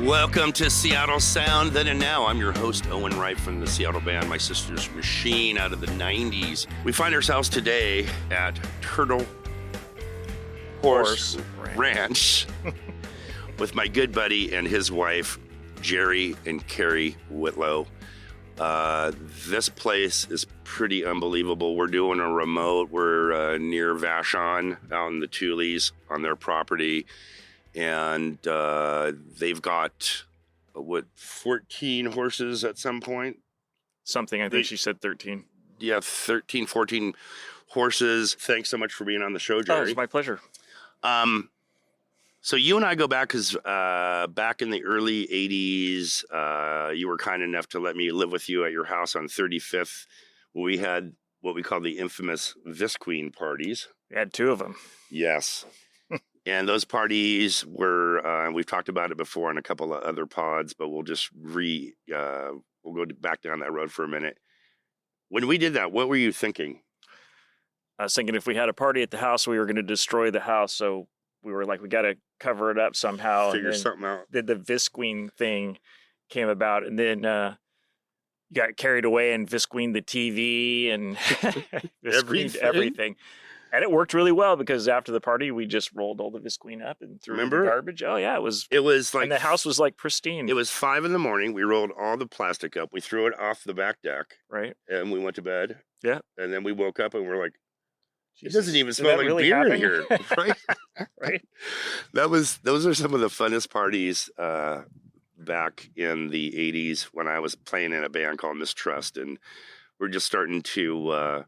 Welcome to Seattle Sound Then and Now. I'm your host, Owen Wright from the Seattle band My Sister's Machine out of the 90s. We find ourselves today at Turtlehorse Ranch with my good buddy and his wife, Jerry and Carrie Whitlow. This place is pretty unbelievable. We're doing a remote. We're near Vashon out in the Tules on their property. And they've got, 14 horses at some point? Something, I think she said 13. Yeah, 13, 14 horses. Thanks so much for being on the show, Jerry. Oh, it's my pleasure. So you and I go back because back in the early 80s, you were kind enough to let me live with you at your house on 35th. We had what we call the infamous Visqueen parties. We had two of them. Yes. And those parties were, we've talked about it before in a couple of other pods, but we'll just we'll go back down that road for a minute. When we did that, what were you thinking? I was thinking if we had a party at the house, we were going to destroy the house. So we were like, we got to cover it up somehow. Figure something out. Then the Visqueen thing came about. And then got carried away and Visqueen the TV and Visqueen everything. And it worked really well because after the party, we just rolled all the Visqueen up and threw it in the garbage. Oh, yeah. It was like... And the house was like pristine. It was 5 a.m. We rolled all the plastic up. We threw it off the back deck. Right. And we went to bed. Yeah. And then we woke up and we're like, Jesus, it doesn't even smell like really beer in here. Right? Right. Those are some of the funnest parties back in the 80s when I was playing in a band called Mistrust. And we're just starting to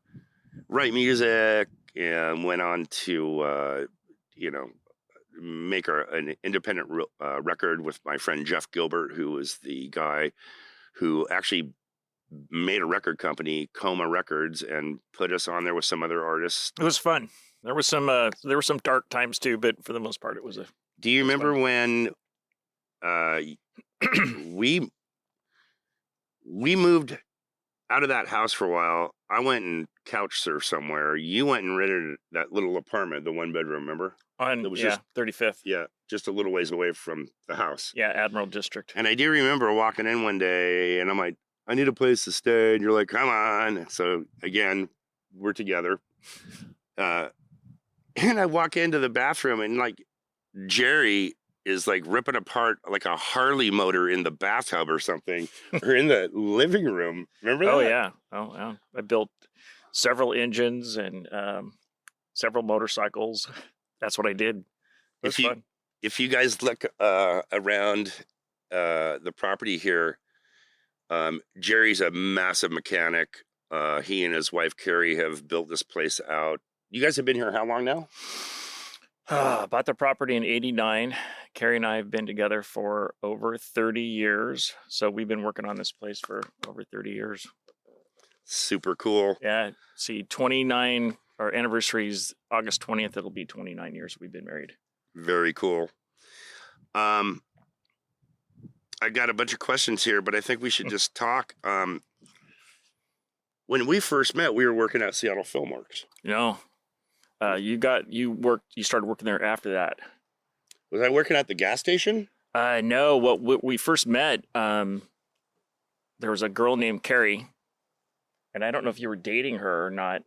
write music. And went on to, make an independent record with my friend Jeff Gilbert, who was the guy who actually made a record company, Coma Records, and put us on there with some other artists. It was fun. There were some dark times too, but for the most part, it was Do you remember when we moved out of that house for a while? I went and couch surfed somewhere. You went and rented that little apartment, the 1-bedroom, remember? On 35th. Yeah, just a little ways away from the house. Yeah, Admiral District. And I do remember walking in one day, and I'm like, I need a place to stay. And you're like, come on. So, again, we're together. And I walk into the bathroom, and, like, Jerry is, like, ripping apart, like, a Harley motor in the bathtub or something, or in the living room. Remember that? Oh, yeah. Oh, yeah. I built several engines and several motorcycles. That's what I did. It was fun. If you guys look around the property here, Jerry's a massive mechanic. He and his wife, Carrie, have built this place out. You guys have been here how long now? Bought the property in 89. Carrie and I have been together for over 30 years. So we've been working on this place for over 30 years. Super cool. Yeah. See, 29, our anniversary is August 20th. It'll be 29 years we've been married. Very cool. I got a bunch of questions here, but I think we should just talk. When we first met, we were working at Seattle Filmworks. No. You started working there after that. Was I working at the gas station? No. When we first met, there was a girl named Carrie, and I don't know if you were dating her or not,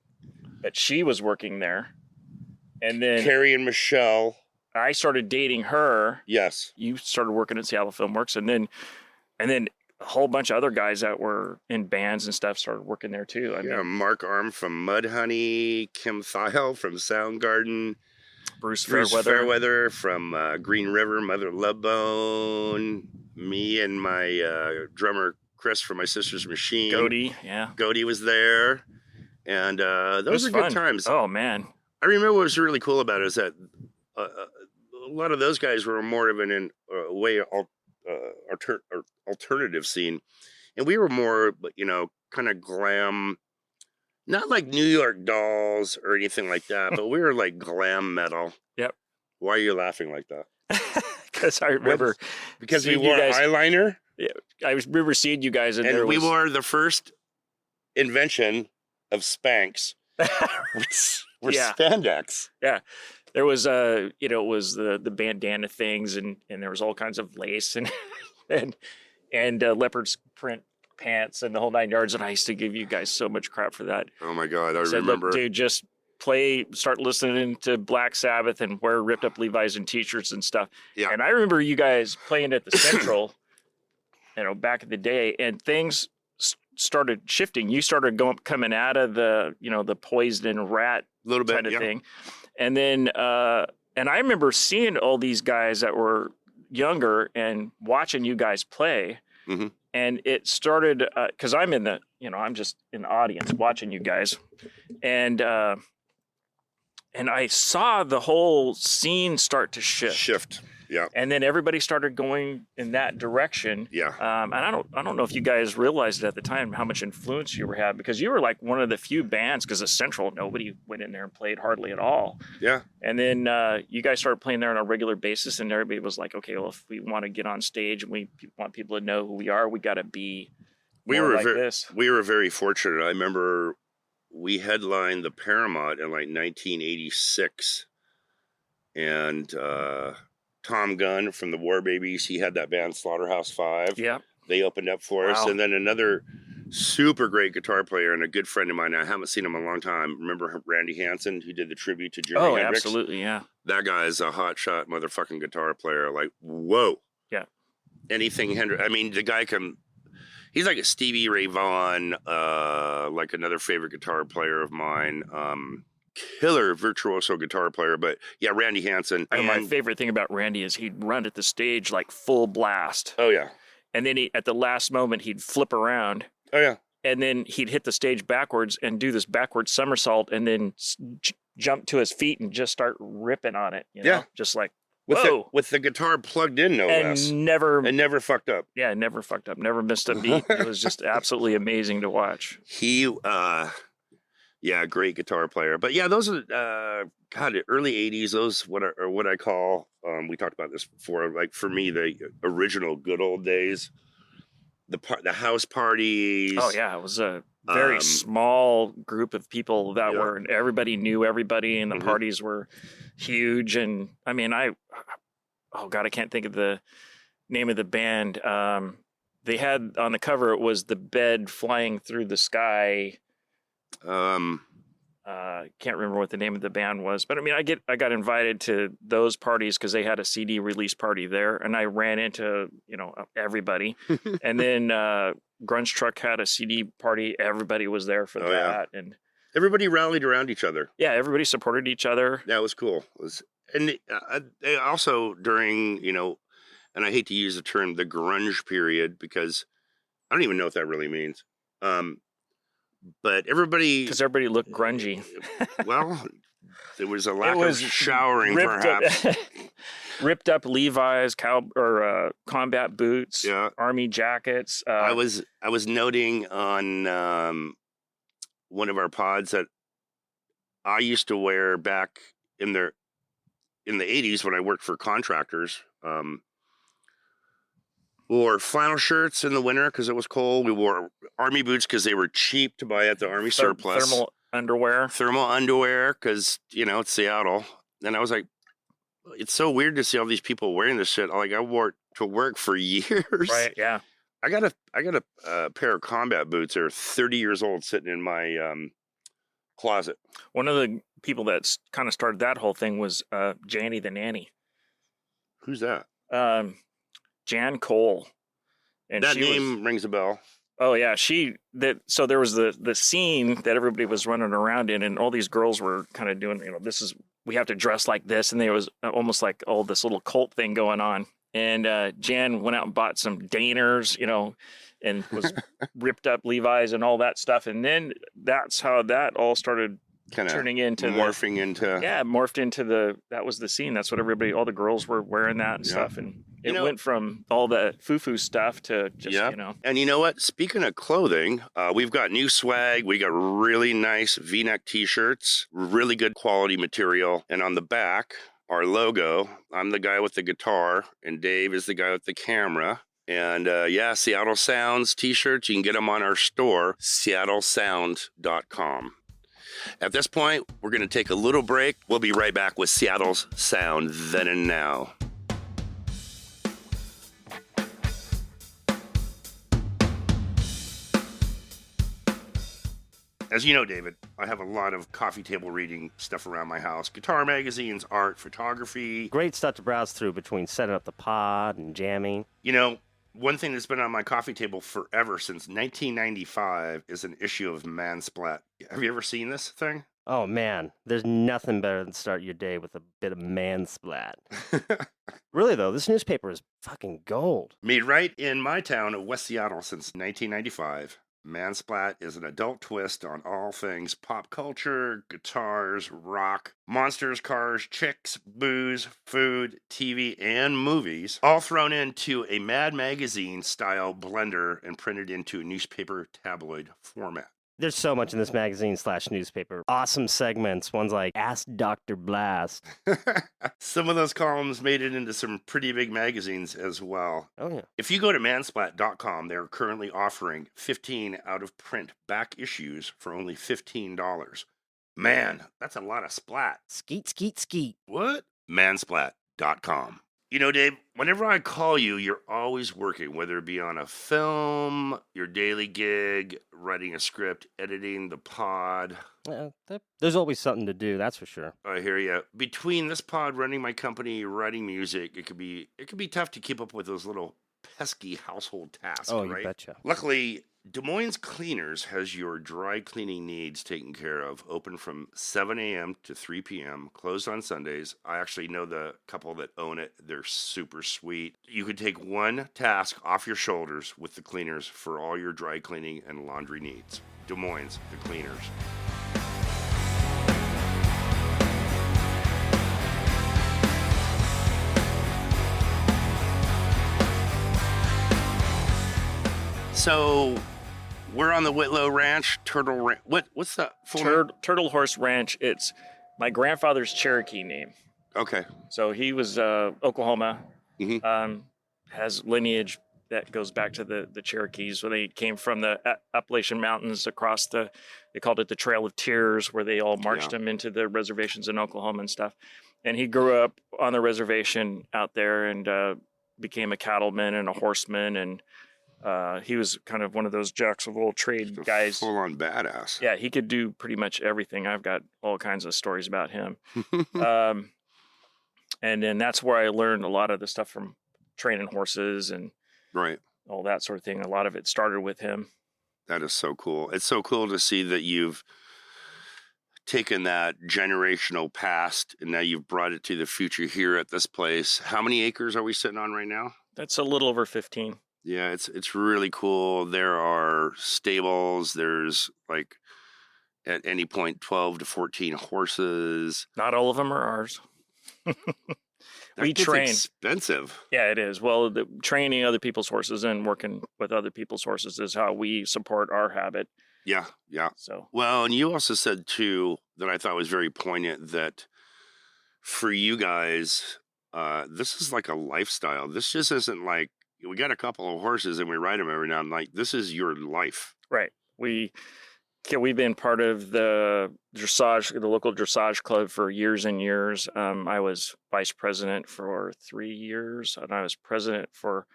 but she was working there. And then Carrie and Michelle. I started dating her. Yes. You started working at Seattle Filmworks, and then a whole bunch of other guys that were in bands and stuff started working there too. I mean, Mark Arm from Mudhoney, Kim Thayil from Soundgarden, Bruce Fairweather from Green River, Mother Love Bone, me and my drummer Chris from My Sister's Machine. Goaty was there, and those were good times. Oh man, I remember what was really cool about it is that a lot of those guys were more of an alternative scene, and we were more, kind of glam, not like New York Dolls or anything like that, but we were like glam metal. Yep. Why are you laughing like that? Because I remember because we wore eyeliner. Yeah, I remember seeing you guys, and we wore the first invention of Spanx, which were spandex. Yeah. There was it was the bandana things, and there was all kinds of lace and and leopard print pants and the whole 9 yards. And I used to give you guys so much crap for that. Oh my God, I said, remember. Look, dude, just start listening to Black Sabbath and wear ripped up Levi's and t-shirts and stuff. Yeah. And I remember you guys playing at the Central, back in the day, and things started shifting. You started coming out of the, the poison rat little bit kind of thing. And then, and I remember seeing all these guys that were younger and watching you guys play. Mm-hmm. And it started, cause I'm in the, I'm just in the audience watching you guys. And I saw the whole scene start to shift. Yeah. And then everybody started going in that direction. Yeah. And I don't know if you guys realized it at the time how much influence you had, because you were like one of the few bands, because the Central, nobody went in there and played hardly at all. Yeah. And then you guys started playing there on a regular basis, and everybody was like, okay, well, if we want to get on stage and we want people to know who we are, we got to be this. We were very fortunate. I remember we headlined the Paramount in like 1986, and Tom Gunn from the War Babies, he had that band Slaughterhouse-Five. Yeah. They opened up for us. And then another super great guitar player and a good friend of mine, I haven't seen him in a long time. Remember Randy Hansen, who did the tribute to Jimi Hendrix? Absolutely, yeah. That guy is a hotshot motherfucking guitar player. Like, whoa. Yeah. Anything Hendrix. I mean, the guy he's like a Stevie Ray Vaughan, like another favorite guitar player of mine. Killer virtuoso guitar player, but yeah, Randy Hansen. And my favorite thing about Randy is he'd run at the stage like full blast. Oh yeah. And then at the last moment he'd flip around. Oh yeah. And then he'd hit the stage backwards and do this backward somersault, and then jump to his feet and just start ripping on it. You know? Yeah. Just like with the guitar plugged in, no less. And never fucked up. Yeah, never fucked up. Never missed a beat. It was just absolutely amazing to watch. Yeah, great guitar player. But yeah, those are early 80s. Those are what I call, we talked about this before, like for me, the original good old days. The house parties. Oh yeah, it was a very small group of people that were, everybody knew everybody, and the parties were huge. And I mean, I can't think of the name of the band. They had on the cover, it was the bed flying through the sky. Can't remember what the name of the band was, but I mean, I got invited to those parties because they had a CD release party there, and I ran into everybody. And then Grunge Truck had a CD party. Everybody was there for that, and everybody rallied around each other. Yeah, everybody supported each other. That was cool. And also during and I hate to use the term the grunge period because I don't even know what that really means. But because everybody looked grungy. Well, there was a lack of showering, perhaps. Ripped up Levi's, combat boots, army jackets. I was noting on one of our pods that I used to wear back in the 80s when I worked for contractors. Wore flannel shirts in the winter because it was cold. We wore army boots because they were cheap to buy at the army surplus. Thermal underwear because, it's Seattle. And I was like, it's so weird to see all these people wearing this shit. Like I wore it to work for years. Right, yeah. I got a pair of combat boots. They're 30 years old sitting in my closet. One of the people that kind of started that whole thing was Janny the Nanny. Who's that? Jan Cole. And that name rings a bell. Oh yeah, so there was the scene that everybody was running around in, and all these girls were kind of doing, we have to dress like this, and there was almost like this little cult thing going on. And Jan went out and bought some Daners, and was ripped up Levi's and all that stuff. And then that's how that all started turning into morphed into that was the scene. That's what all the girls were wearing that and stuff. And it went from all the foo-foo stuff to just, And you know what? Speaking of clothing, we've got new swag. We got really nice V-neck t-shirts, really good quality material. And on the back, our logo, I'm the guy with the guitar and Dave is the guy with the camera. And Seattle Sounds t-shirts, you can get them on our store, seattlesound.com. At this point, we're going to take a little break. We'll be right back with Seattle's Sound Then and Now. As you know, David, I have a lot of coffee table reading stuff around my house. Guitar magazines, art, photography. Great stuff to browse through between setting up the pod and jamming. You know, one thing that's been on my coffee table forever since 1995 is an issue of Mansplat. Have you ever seen this thing? Oh, man, there's nothing better than start your day with a bit of Mansplat. Really, though, this newspaper is fucking gold. Made right in my town of West Seattle since 1995. Mansplat is an adult twist on all things pop culture, guitars, rock, monsters, cars, chicks, booze, food, TV, and movies, all thrown into a Mad Magazine-style blender and printed into a newspaper tabloid format. There's so much in this magazine/newspaper. Awesome segments, ones like Ask Dr. Blast. Some of those columns made it into some pretty big magazines as well. Oh, yeah. If you go to mansplat.com, they're currently offering 15 out-of-print back issues for only $15. Man, that's a lot of splat. Skeet, skeet, skeet. What? Mansplat.com. You know, Dave, whenever I call you, you're always working, whether it be on a film, your daily gig, writing a script, editing the pod. There's always something to do, that's for sure. I hear you. Between this pod, running my company, writing music, it could be tough to keep up with those little pesky household tasks, Oh, right? you betcha. Luckily, Des Moines Cleaners has your dry cleaning needs taken care of. Open from 7 a.m. to 3 p.m., closed on Sundays. I actually know the couple that own it. They're super sweet. You could take one task off your shoulders with the cleaners for all your dry cleaning and laundry needs. Des Moines, the Cleaners. So we're on the Whitlow Ranch, what's the full name? Turtlehorse Ranch. It's my grandfather's Cherokee name. Okay. So he was Oklahoma. Mhm. Has lineage that goes back to the Cherokees when they came from the Appalachian Mountains across they called it the Trail of Tears, where they all marched him into the reservations in Oklahoma and stuff. And he grew up on the reservation out there and became a cattleman and a horseman, and he was kind of one of those jacks of all trade guys. Full-on badass. Yeah, he could do pretty much everything. I've got all kinds of stories about him. And then that's where I learned a lot of the stuff from training horses and Right. all that sort of thing. A lot of it started with him. That is so cool. It's so cool to see that you've taken that generational past and now you've brought it to the future here at this place. How many acres are we sitting on right now? That's a little over 15. Yeah, it's really cool. There are stables. There's like at any point 12 to 14 horses. Not all of them are ours. We That gets train. expensive. Yeah, it is. Well, training other people's horses and working with other people's horses is how we support our habit. Yeah, yeah. So, Well, and you also said too that I thought was very poignant that for you guys, this is like a lifestyle. This just isn't like we got a couple of horses and we ride them every now and then. Like this is your life. right. We've been part of the local dressage club for years and years. I was vice president for 3 years, and I was president for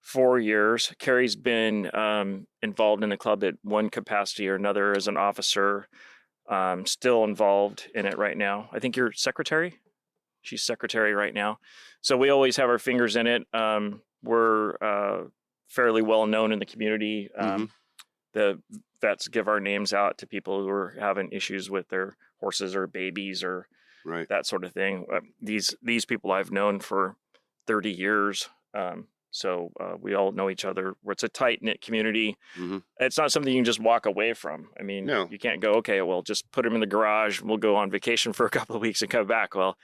4 years. Carrie's been involved in the club at one capacity or another as an officer. Still involved in it right now. I think you're secretary. She's secretary right now. So we always have our fingers in it. We're fairly well known in the community. The vets give our names out to people who are having issues with their horses or babies or Right. that sort of thing. These people I've known for 30 years. So we all know each other. It's a tight-knit community. Mhm. It's not something you can just walk away from. I mean, No. you can't go, okay, well, just put them in the garage and we'll go on vacation for a couple of weeks and come back. Well,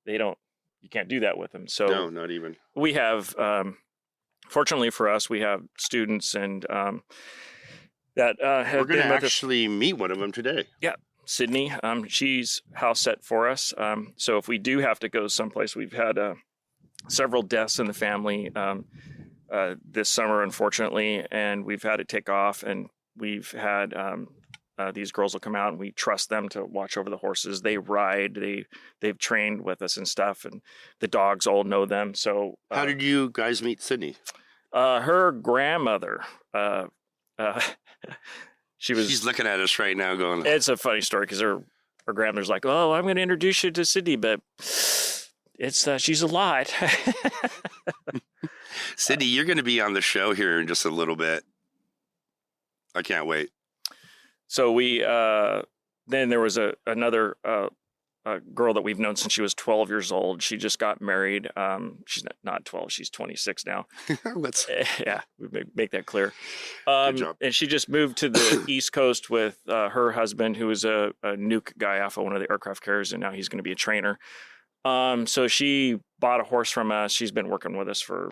you can't do that with them. So No, not even. we have, fortunately for us, we have students and that have We're going been to with us. actually meet one of them today. Sydney, she's house set for us. So if we do have to go someplace, we've had several deaths in the family this summer, unfortunately, and we've had to take off. And we've had these girls will come out, and we trust them to watch over the horses. They ride. They've trained with us and stuff, and the dogs all know them. So how did you guys meet Sydney? Her grandmother. She's looking at us right now going, it's a funny story because her grandmother's like, oh, I'm going to introduce you to Sydney, but it's she's a lot. Sydney, you're going to be on the show here in just a little bit. I can't wait. So we then there was another girl that we've known since she was 12 years old. She just got married. She's not 12. She's 26 now. Yeah, we make that clear. Good job. And she just moved to the East Coast with her husband, who is a nuke guy off of one of the aircraft carriers, and now he's going to be a trainer. So she bought a horse from us. She's been working with us for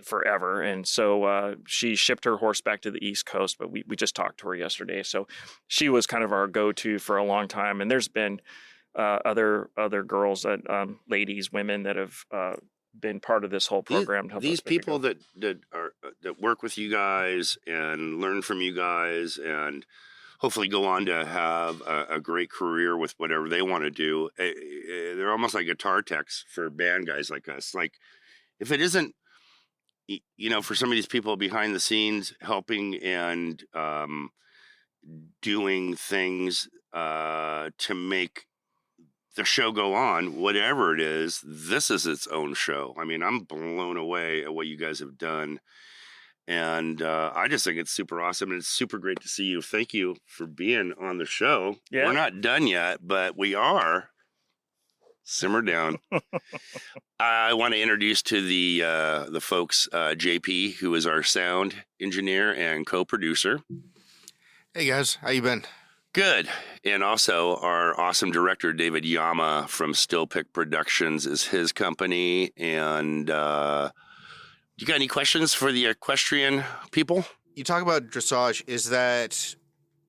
forever, and so she shipped her horse back to the East Coast, but we just talked to her yesterday. So she was kind of our go-to for a long time, and there's been other girls that ladies, women that have been part of this whole program to help these us make it people go. that work with you guys and learn from you guys and hopefully go on to have a great career with whatever they want to do. They're almost like guitar techs for band guys like us. Like, if it isn't, for some of these people behind the scenes helping and doing things to make the show go on, whatever it is, this is its own show. I mean, I'm blown away at what you guys have done. And I just think it's super awesome, and it's super great to see you. Thank you for being on the show. Yeah. We're not done yet, but we are. Simmer down. I want to introduce to the folks JP, who is our sound engineer and co-producer. Hey guys, how you been? Good. And also our awesome director, David Yama from Still Pick Productions, is his company. And you got any questions for the equestrian people? You talk about dressage.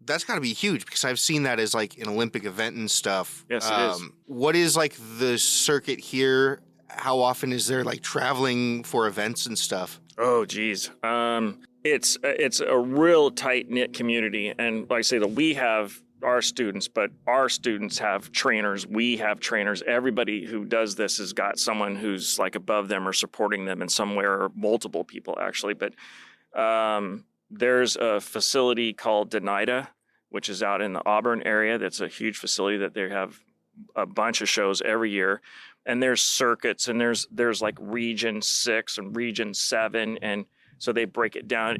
That's got to be huge because I've seen that as like an Olympic event and stuff. Yes, it is. What is like the circuit here? How often is there like traveling for events and stuff? Oh, geez. It's a real tight-knit community. And like I say, we have our students, but our students have trainers. We have trainers. Everybody who does this has got someone who's like above them or supporting them in some way, or multiple people actually. But there's a facility called Denida, which is out in the Auburn area. That's a huge facility that they have a bunch of shows every year. And there's circuits, and there's like Region 6 and Region 7, and so they break it down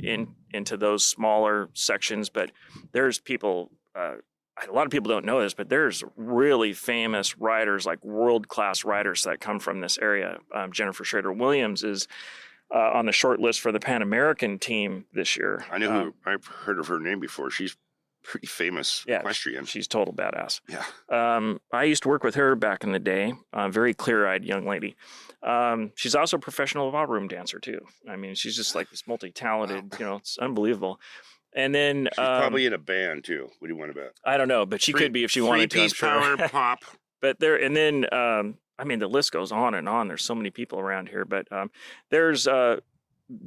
into those smaller sections. But there's people, a lot of people don't know this, but there's really famous riders, like world-class riders that come from this area. Jennifer Schrader-Williams is on the short list for the Pan American team this year. I know I've heard of her name before. She's pretty famous equestrian. She's total badass. Yeah. I used to work with her back in the day. Very clear-eyed young lady. She's also a professional ballroom dancer too. I mean, she's just like this multi-talented. Wow. It's unbelievable. And then She's probably in a band too. What do you want to bet? I don't know, but she could be if she wanted to. Three-piece power pop. But there, and then I mean, the list goes on and on. There's so many people around here, but there's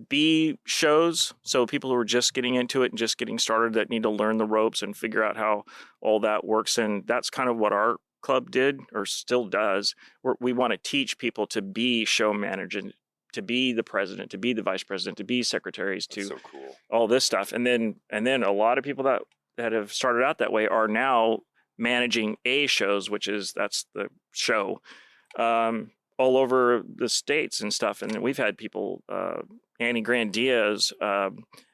B shows. So people who are just getting into it and just getting started that need to learn the ropes and figure out how all that works. And that's kind of what our club did, or still does. We want to teach people to be show managers, to be the president, to be the vice president, to be secretaries, to so cool. All this stuff. And then a lot of people that have started out that way are now managing A shows, that's the show, all over the States and stuff. And we've had people, Annie Grandia's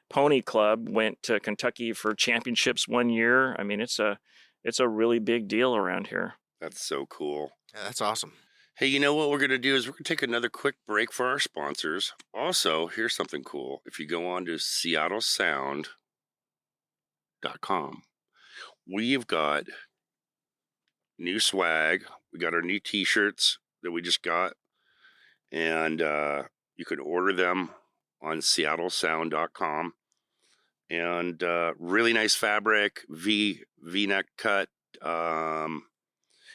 Pony Club went to Kentucky for championships one year. I mean, it's a really big deal around here. That's so cool. Yeah, that's awesome. Hey, you know what we're going to do is we're going to take another quick break for our sponsors. Also, here's something cool. If you go on to SeattleSound.com, we've got new swag. We got our new t-shirts that we just got. And you can order them on SeattleSound.com. And really nice fabric, V-neck cut.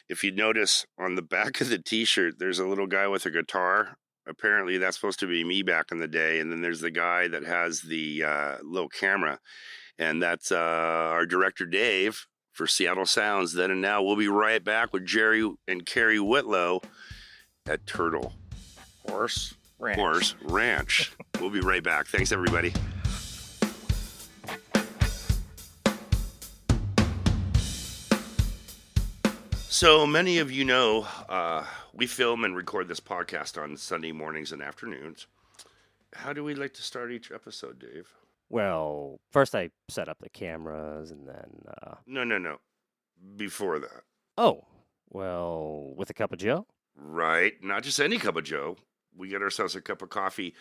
If you notice on the back of the t-shirt, there's a little guy with a guitar. Apparently that's supposed to be me back in the day. And then there's the guy that has the little camera. And that's our director, Dave, for Seattle Sounds Then and Now. We'll be right back with Jerry and Carrie Whitlow at Turtlehorse Ranch. We'll be right back. Thanks, everybody. So many of you know we film and record this podcast on Sunday mornings and afternoons. How do we like to start each episode, Dave? Well, first I set up the cameras and then... No. Before that. Oh, well, with a cup of Joe? Right. Not just any cup of Joe. We get ourselves a cup of coffee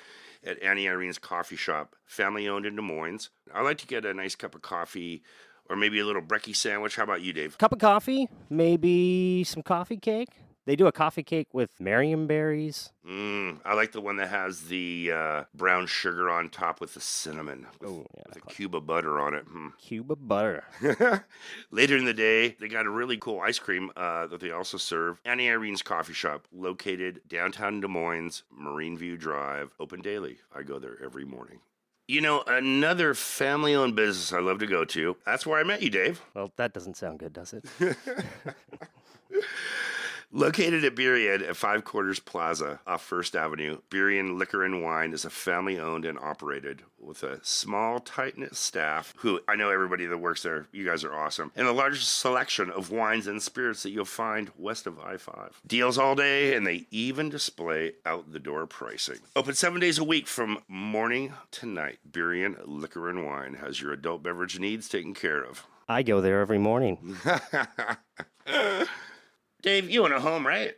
at Annie Irene's Coffee Shop, family owned in Des Moines. I like to get a nice cup of coffee or maybe a little brekkie sandwich. How about you, Dave? Cup of coffee, maybe some coffee cake. They do a coffee cake with Marion berries. I like the one that has the brown sugar on top with the cinnamon. With a cube of butter on it. Cube of butter. Later in the day, they got a really cool ice cream that they also serve. Annie Irene's Coffee Shop, located downtown Des Moines, Marine View Drive, open daily. I go there every morning. You know, another family-owned business I love to go to. That's where I met you, Dave. Well, that doesn't sound good, does it? Located at Burien at 5 Quarters Plaza off First Avenue, Burien Liquor and Wine is a family-owned and operated with a small, tight-knit staff who, I know everybody that works there, you guys are awesome, and the largest selection of wines and spirits that you'll find west of I-5. Deals all day, and they even display out-the-door pricing. Open 7 days a week from morning to night. Burien Liquor and Wine has your adult beverage needs taken care of. I go there every morning. Dave, you own a home, right?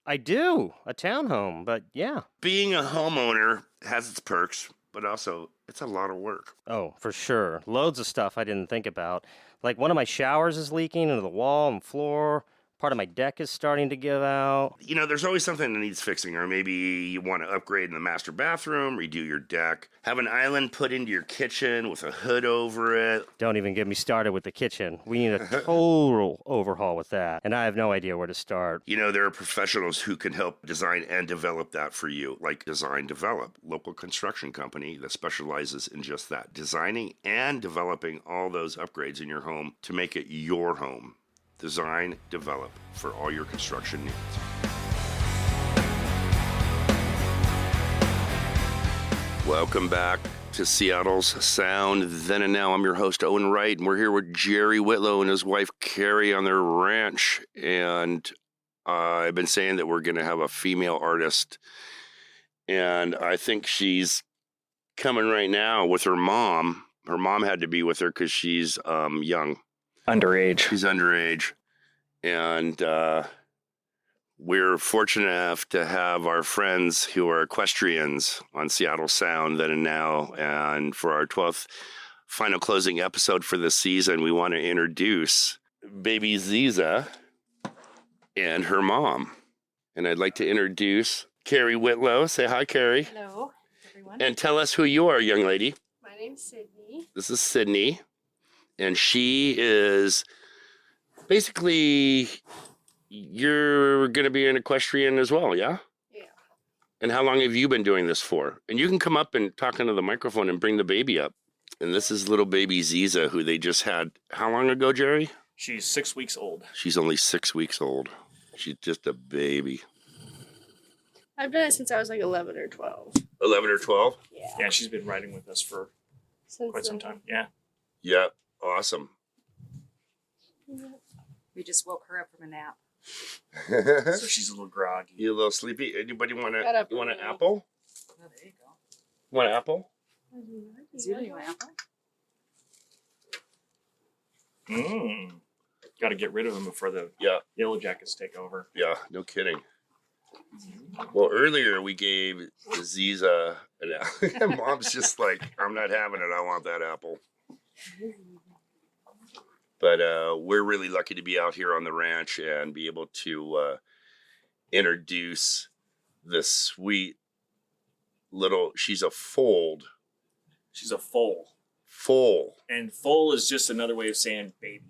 I do. A townhome, but yeah. Being a homeowner has its perks, but also it's a lot of work. Oh, for sure. Loads of stuff I didn't think about. Like one of my showers is leaking into the wall and floor. Part of my deck is starting to give out. You know, there's always something that needs fixing, or maybe you want to upgrade in the master bathroom, redo your deck, have an island put into your kitchen with a hood over it. Don't even get me started with the kitchen. We need a total overhaul with that, and I have no idea where to start. You know, there are professionals who can help design and develop that for you, like Design Develop, local construction company that specializes in just that, designing and developing all those upgrades in your home to make it your home. Design, develop for all your construction needs. Welcome back to Seattle's Sound Then and Now. I'm your host, Owen Wright, and we're here with Jerry Whitlow and his wife, Carrie, on their ranch. And I've been saying that we're going to have a female artist, and I think she's coming right now with her mom. Her mom had to be with her because she's young. Underage. She's underage. And we're fortunate enough to have our friends who are equestrians on Seattle Sound Then and Now. And for our 12th final closing episode for this season, we want to introduce baby Ziza and her mom. And I'd like to introduce Carrie Whitlow. Say hi, Carrie. Hello, everyone. And tell us who you are, young lady. My name's Sydney. This is Sydney. And she is basically, you're going to be an equestrian as well, yeah? Yeah. And how long have you been doing this for? And you can come up and talk into the microphone and bring the baby up. And this is little baby Ziza, who they just had, how long ago, Jerry? She's 6 weeks old. She's only 6 weeks old. She's just a baby. I've done it since I was like 11 or 12. 11 or 12? Yeah. Yeah, she's been riding with us for Since quite some time. Yeah. Yeah, awesome. We just woke her up from a nap. So she's a little groggy. You a little sleepy? Anybody want Shut up, you want an Lily. apple? Oh, there you go. Want an apple? Is it an apple? Got to get rid of them before the Yeah. yellow jackets take over. Yeah, no kidding. Well, earlier we gave Ziza an apple. Mom's just like, I'm not having it. I want that apple. But we're really lucky to be out here on the ranch and be able to introduce this sweet little, she's a foal. She's a foal. Foal. And foal is just another way of saying baby.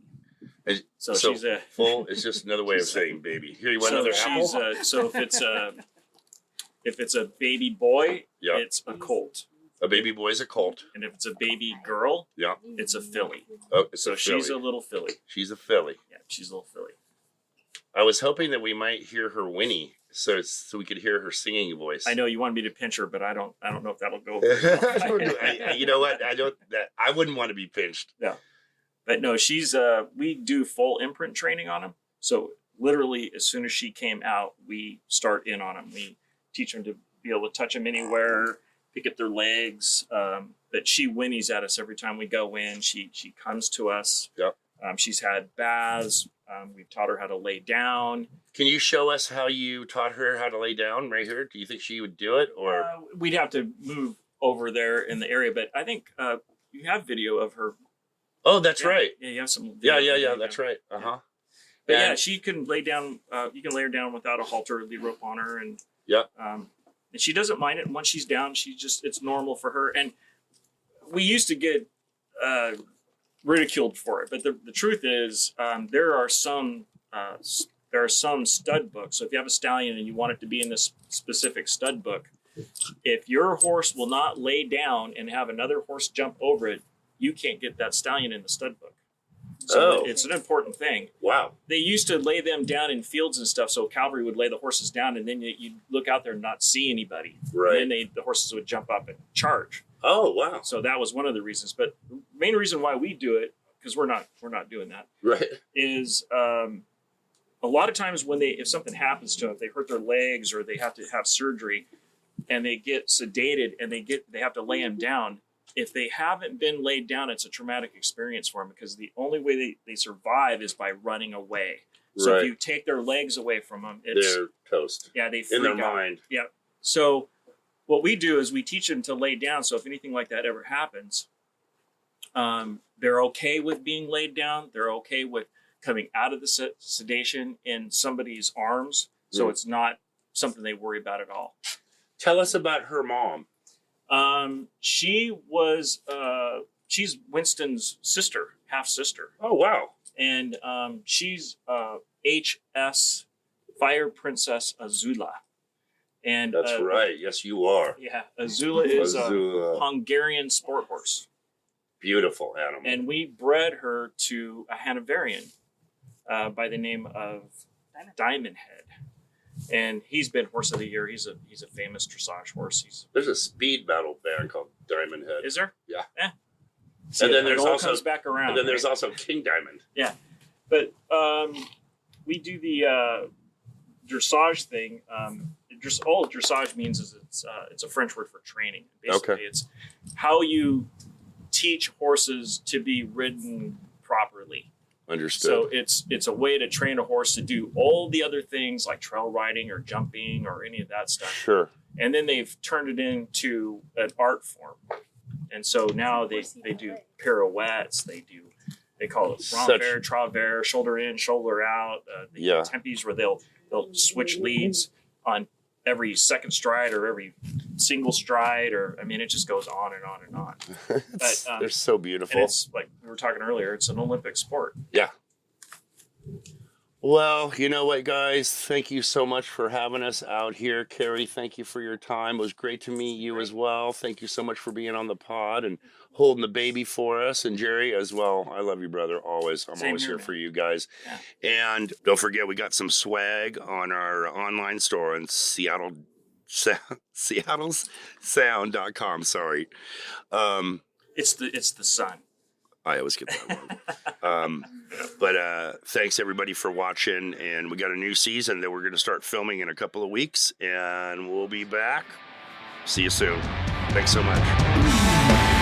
So she's a foal is just another way of saying baby. Here, you want another apple? So if it's a baby boy, Yeah. it's a colt. A baby boy's a colt. And if it's a baby girl, Yeah. it's a filly. Oh, it's So a filly. she's a little filly. She's a filly. Yeah, she's a little filly. I was hoping that we might hear her whinny, so we could hear her singing voice. I know you wanted me to pinch her, but I don't know if that'll go. You know what? I wouldn't want to be pinched. No, but no, she's we do full imprint training on them. So literally, as soon as she came out, we start in on them. We teach them to be able to touch them anywhere, pick up their legs. But she whinnies at us every time we go in. She comes to us. Yep. She's had baths. We've taught her how to lay down. Can you show us how you taught her how to lay down right here? Do you think she would do it, or We'd have to move over there in the area, but I think you have video of her. Oh, that's right. Yeah, you have some. Yeah. That's right. Uh-huh. But yeah, she can lay down. You can lay her down without a halter or lead rope on her, and and she doesn't mind it. And once she's down, it's normal for her. And we used to get ridiculed for it, but the truth is, there are some stud books. So if you have a stallion and you want it to be in this specific stud book, if your horse will not lay down and have another horse jump over it, you can't get that stallion in the stud book. So it's an important thing. Wow. They used to lay them down in fields and stuff, so cavalry would lay the horses down, and then you'd look out there and not see anybody. Right. And then the horses would jump up and charge. Oh, wow. So that was one of the reasons. But the main reason why we do it, because we're not doing that, Right. is a lot of times if something happens to them, if they hurt their legs or they have to have surgery, and they get sedated and they have to lay them down. If they haven't been laid down, it's a traumatic experience for them, because the only way they survive is by running away. So if you take their legs away from them, they're toast. Yeah, they freak in their out. mind. Yeah. So what we do is we teach them to lay down. So if anything like that ever happens, they're okay with being laid down. They're okay with coming out of the sedation in somebody's arms. So it's not something they worry about at all. Tell us about her mom. She's Winston's sister, half sister. Oh, wow. And she's HS Fire Princess Azula. And That's right. Yes, you are. Yeah, Azula is a Hungarian sport horse. Beautiful animal. And we bred her to a Hanoverian by the name of Diamond Head. And he's been horse of the year. He's a famous dressage horse. There's a speed battle band called Diamond Head. Is there? Yeah. See, and then there's it all also comes back around. And then there's right? also King Diamond. Yeah, but we do the dressage thing. All dressage means is it's a French word for training. Basically, it's how you teach horses to be ridden properly. Understood. So it's a way to train a horse to do all the other things like trail riding or jumping or any of that stuff. Sure. And then they've turned it into an art form. And so now they do pirouettes. They call it renvers, travers, shoulder in, shoulder out. They do tempes where they'll switch leads on every second stride or every single stride, or it just goes on and on and on. But, they're so beautiful. And it's like we were talking earlier, it's an Olympic sport. Yeah. Well, you know what, guys? Thank you so much for having us out here. Carrie, thank you for your time. It was great to meet you as well. Thank you so much for being on the pod and holding the baby for us. And Jerry as well. I love you, brother, always. I'm always here for you guys. Yeah. And don't forget, we got some swag on our online store in SeattleSound.com. Sorry. It's the sun. I always get that wrong. But thanks everybody for watching, and we got a new season that we're going to start filming in a couple of weeks, and we'll be back. See you soon. Thanks so much.